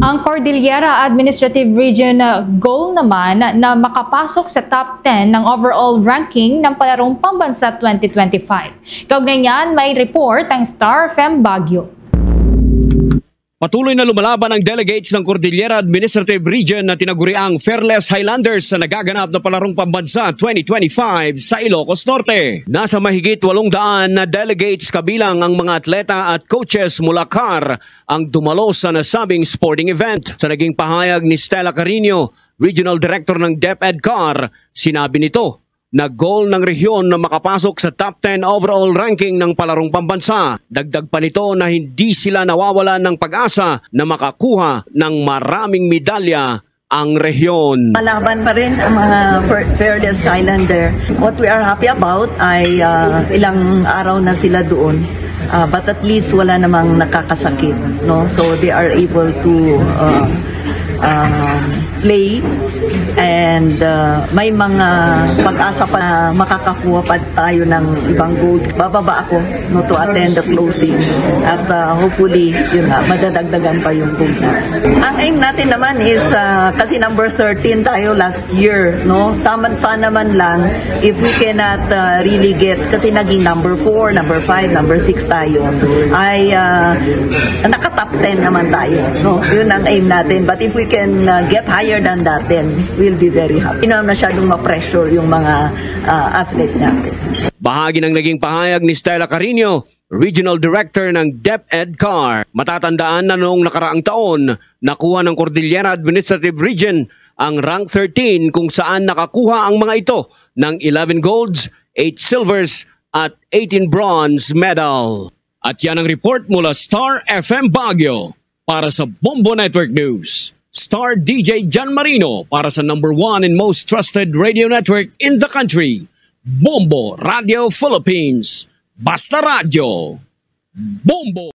Ang Cordillera Administrative Region goal naman na makapasok sa top 10 ng overall ranking ng Palarong Pambansa 2025. Kaugnay niyan, may report ang Star FM Baguio. Patuloy na lumalaban ang delegates ng Cordillera Administrative Region na tinaguriang Fairless Highlanders sa nagaganap na Palarong Pambansa 2025 sa Ilocos Norte. Nasa mahigit 800 na delegates kabilang ang mga atleta at coaches mula CAR ang dumalo sa nasabing sporting event. Sa naging pahayag ni Stella Carino, Regional Director ng DepEd CAR, sinabi nito na goal ng rehiyon na makapasok sa top 10 overall ranking ng Palarong Pambansa. Dagdag pa nito na hindi sila nawawalan ng pag-asa na makakuha ng maraming medalya ang rehiyon. Malaban pa rin ang mga Fairless Highlander. What we are happy about ay ilang araw na sila doon. But at least wala namang nakakasakit. No? So they are able to play and may mga pag-asa pa na makakakuha pa tayo ng ibang gold. Bababa ako to attend the closing at hopefully yun na, madadagdagan pa yung gold na. Ang aim natin naman is kasi number 13 tayo last year, no? Sana man lang if we cannot really get, kasi naging number 4, number 5, number 6 tayo, ay naka-top 10 naman tayo, no? Yun ang aim natin. But if we can get higher than that, then we'll be very happy. Hindi naman masyadong ma-pressure yung mga athlete natin. Bahagi ng naging pahayag ni Stella Carino, Regional Director ng DepEd CAR. Matatandaan na noong nakaraang taon, nakuha ng Cordillera Administrative Region ang rank 13 kung saan nakakuha ang mga ito ng 11 golds, 8 silvers at 18 bronze medal. At yan ang report mula Star FM Baguio. Para sa Bombo Network News, Star DJ Jan Marino para sa number 1 and most trusted radio network in the country, Bombo Radio Philippines. Basta Radio. Bombo!